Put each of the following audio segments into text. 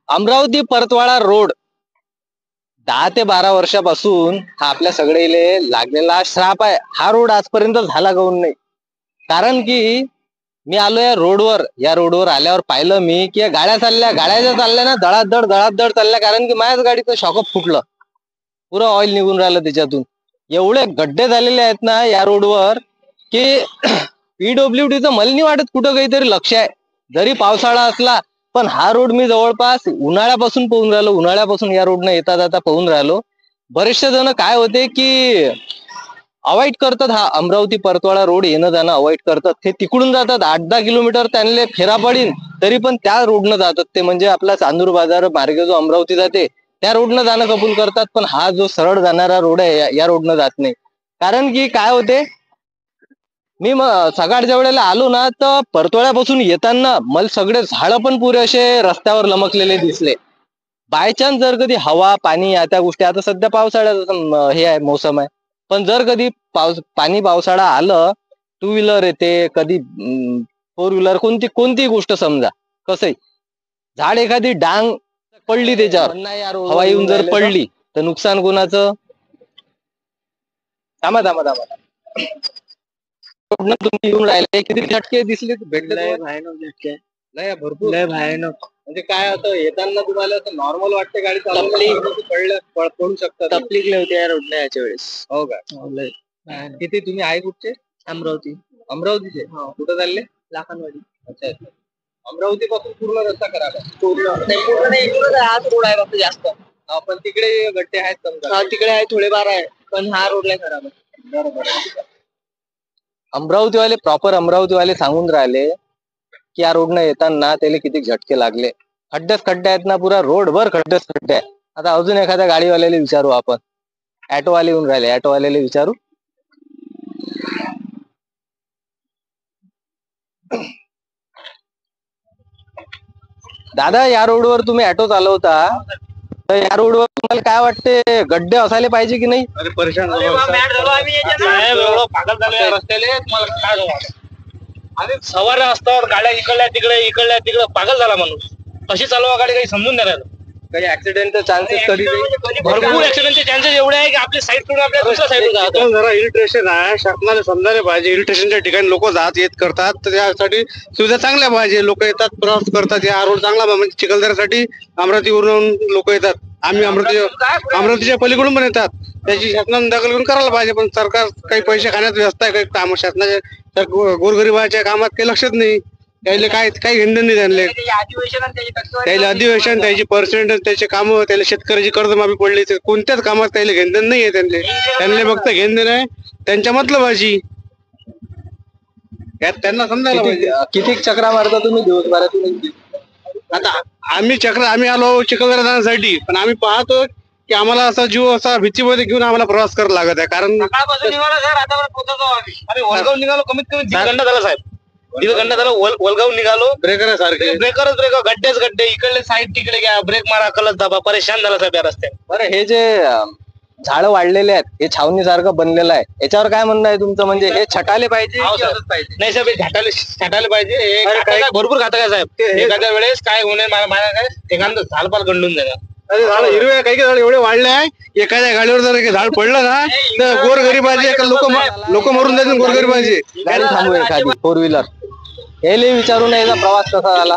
Amravati Paratwada road 10 ते 12 वर्षापासून हा आपल्या सगळेले लागलेला श्राप आहे. हा रोड आजपर्यंत झाला काऊन नाही? कारण की मी आलो या रोडवर आल्यावर पाहिलं मी की गाड्या चालल्या ना धडाधड चालल्या. कारण की माझ्याच गाडीचं शॉकअप फुटलं, पुरं ऑइल निघून राहिलं त्याच्यातून. एवढे गड्डे झालेले आहेत ना या रोडवर की पीडब्ल्यूडीचं मला नाही वाटत कुठं काहीतरी लक्ष आहे. जरी पावसाळा असला पण हा रोड मी जवळपास उन्हाळ्यापासून या रोडनं येता जाता पाहून राहिलो. बरेचसे जण काय होते की अवॉइड करतात, हा अमरावती परतवाडा रोड येणं जाणं अवॉइड करतात. ते तिकडून जातात 8-10 किलोमीटर त्यांना फेरा पडीन तरी पण त्या रोडनं जातात. ते म्हणजे आपला चांदूर बाजार मार्ग जो अमरावती जाते त्या रोडनं जाणं कबूल करतात. पण हा जो सरळ जाणारा रोड आहे या रोडनं जात नाही. कारण की काय होते, मी सकाळच्या वेळेला आलो ना तर परतवाड्यापासून येताना मला सगळे झाडं पण पुरे असे रस्त्यावर लमकलेले दिसले. बाय चान्स जर कधी हवा पाणी या त्या गोष्टी, आता सध्या पावसाळ्याचं हे आहे मोसम आहे, पण जर कधी पावसाळा आलं, टू व्हीलर येते कधी फोर व्हीलर कोणती गोष्ट समजा, कसंही झाड एखादी डांग पडली त्याच्यावर, हवा येऊन जर पडली तर नुकसान कोणाचं? थांबा तुम्ही येऊन राहिले किती झटके दिसले भेटले? नाही भरपूर लय भयानक. म्हणजे काय असं येताना तुम्हाला असं नॉर्मल वाटते गाडी पडू शकतात? तपलीक होते या रोडला याच्या वेळेस. हो का? किती तुम्ही आहे कुठचे? अमरावतीचे. कुठं चालले? लाखांवाडी. अच्छा. अमरावती पासून पूर्ण रस्ता खराब आहे. पूर्ण नाही, हाच रोड आहे फक्त जास्त. पण तिकडे गड्डे आहेत समजा. तिकडे आहे थोडेफार आहे, पण हा रोड लय खराब आहे. बरोबर. प्रॉपर अमरावतीवाले सांगून राहिले की या रोडनं येताना त्याला किती झटके लागले. खड्डे आहेत ना, पुरा रोडभर खड्डे आहे. आता अजून एखाद्या गाडीवाल्याला विचारू आपण, ऑटोवाले येऊन राहिले, ऑटोवाल्याला विचारू. दादा, या रोडवर तुम्ही ऑटो चालवता तर या रोडवर तुम्हाला काय वाटते, गड्डे असायला पाहिजे की नाही? अरे परेशान पागल झाले रस्त्याले. तुम्हाला काय आणि सवार असतात गाड्या इकडल्या तिकडे पागल झाला माणूस. कशी चालवा गाडी काही समजून नाही राहिलं. काही ऍक्सिडेंटचे चान्सेस कधी भरपूर ऍक्सिडेंटचे चान्सेस एवढे आहे की आपल्या साईड कडून आपल्या दुसऱ्या साईड जरा इरिटेशन आहे. शासनाने समजायला पाहिजे. इरिटेशनच्या ठिकाणी लोक जात येत करतात, तर त्यासाठी सुविधा चांगल्या पाहिजे. लोक येतात, प्रवास करतात. या रोड चांगला म्हणजे चिखलदऱ्यासाठी अमरावतीवरून लोक येतात. आम्ही अमरावतीच्या पलीकडून पण येतात. त्याची शासनाने दखल घेऊन करायला पाहिजे. पण सरकार काही पैसे खाण्यात व्यस्त आहे. काही काम शासनाच्या गोरगरिबाच्या कामात काही लक्षात नाही. त्याला काही हिंडण नाही. त्याला अधिवेशन त्याची पर्सेंटेज त्याचे काम, त्याला शेतकऱ्याची कर्जमाफी पडली, कोणत्याच कामात त्याला घेणदेण नाही आहे. त्यांना फक्त घेणदेण आहे त्यांच्या मतलबाची. त्यांना समजायला पाहिजे. किती चक्रा मारता तुम्ही दिवसभरातून? आता आम्ही आलो चिखलदरा जाण्यासाठी, पण आम्ही पाहतो की आम्हाला असा जीव असा भीतीमध्ये घेऊन आम्हाला प्रवास करावा लागत आहे. कारण आम्ही वलगाव निघालो, कमीत कमी 1.5 घंटा झाला साहेब. 1.5 घंटा झाला वलगाव निघालो. ब्रेकर सारखे ब्रेकर गड्डे इकडले साईड तिकडे घ्या, ब्रेक मारा, कलच दाबा, परेशान झाला साहेब या रस्त्यात. बरं, हे जे झाडं वाढलेले आहेत हे छावणी सारखं बनलेलं आहे, याच्यावर काय म्हणणं आहे तुमचं? म्हणजे हे छटाले पाहिजे? नाही साहेब, हे छटाले पाहिजे. भरपूर घातक आहे साहेब. एखाद्या वेळेस काय होणे माझ्या काय एखादं झाडपाल गंडून देणार. अरे झाड हिरवे काही झाड एवढे वाढले आहे, एखाद्या गाडीवर जर झाड पडलं ना तर गोरगरिबाचे लोक मरून जातील. गोरगरिबाचे गाडी थांबू एखादी फोर व्हीलर, हे विचारून याचा प्रवास कसा झाला?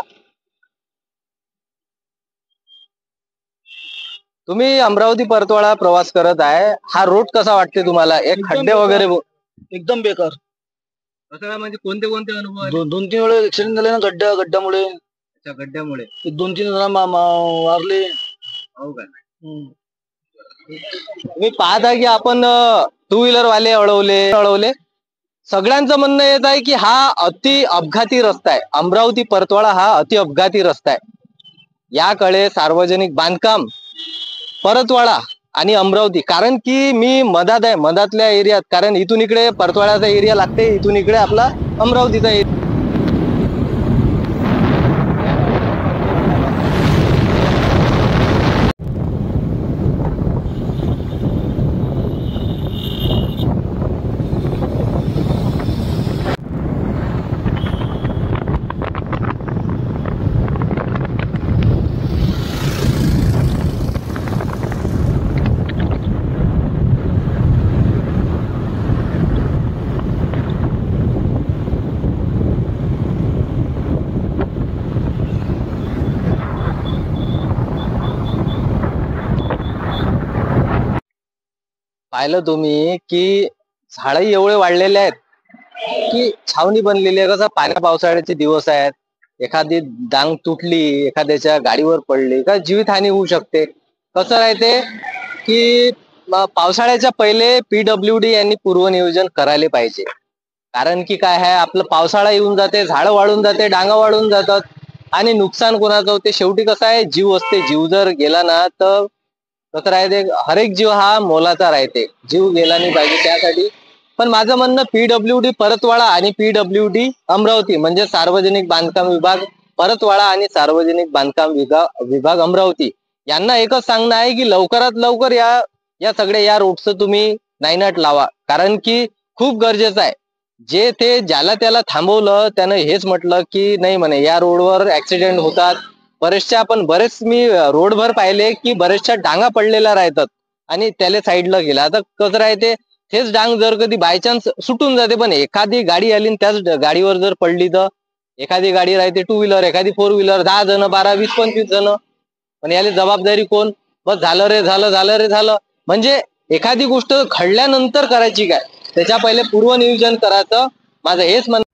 तुम्ही अमरावती परतवाडा प्रवास करत आहे, हा रोड कसा वाटते तुम्हाला? एक खड्डे वगैरे एकदम बेकार. असं म्हणजे कोणते अनुभव? 2-3 वेळा ऍक्सिडेंट झाले ना गड्ड्यामुळे. गड्ड्यामुळे 2-3 जण मारले. हो का? तुम्ही पाहता की आपण टू व्हीलर वाले अडवले. सगळ्यांचं म्हणणं येत आहे की हा अति अपघाती रस्ता आहे. अमरावती परतवाडा हा अति अपघाती रस्ता आहे. याकडे सार्वजनिक बांधकाम परतवाडा आणि अमरावती, कारण की मी मधातल्या एरियात, कारण इथून इकडे परतवाड्याचा एरिया लागते, इथून इकडे आपला अमरावतीचा एरिया. पाहिलं तुम्ही की झाडही एवढे वाढलेले आहेत की छावणी बनलेली आहे. कसं पाण्या पावसाळ्याचे दिवस आहेत, एखादी डांग तुटली, एखाद्याच्या गाडीवर पडली का जीवितहानी होऊ शकते. कसं राहते की पावसाळ्याच्या पहिले पीडब्ल्यूडी यांनी पूर्वनियोजन करायला पाहिजे. कारण की काय आहे, आपलं पावसाळा येऊन जाते, झाडं वाढून जाते, डांगा वाढून जातात आणि नुकसान कोणाचं होते. शेवटी कसं आहे, जीव असते. जीव जर गेला ना तर कसं राहते, हर एक जीव हा मोलाचा राहते, जीव गेला नाही पाहिजे त्यासाठी. पण माझं म्हणणं पीडब्ल्यूडी परतवाडा आणि पीडब्ल्यूडी अमरावती म्हणजे सार्वजनिक बांधकाम विभाग परतवाडा आणि सार्वजनिक बांधकाम विभाग अमरावती यांना एकच सांगणं आहे की लवकरात लवकर या सगळ्या या रोडचं तुम्ही नायनाट लावा. कारण की खूप गरजेचं आहे. जे ते ज्याला त्याला थांबवलं त्यानं हेच म्हटलं की नाही म्हणे या रोडवर ऍक्सिडेंट होतात. बरेच मी रोडभर पाहिले की बरेचशा डांगा पडलेल्या राहतात आणि त्याला साईडला गेला. आता कसं राहते, तेच डांग जर कधी बायचान्स सुटून जाते, पण एखादी गाडी आली त्याच गाडीवर जर पडली तर एखादी गाडी राहते टू व्हीलर, एखादी फोर व्हीलर, 10 जण, 12, 20, 25 जण, पण याला जबाबदारी कोण? बस झालं रे झालं, झालं रे झालं. म्हणजे एखादी गोष्ट घडल्यानंतर करायची काय, त्याच्या पहिले पूर्वनियोजन करायचं. माझं हेच म्हणणं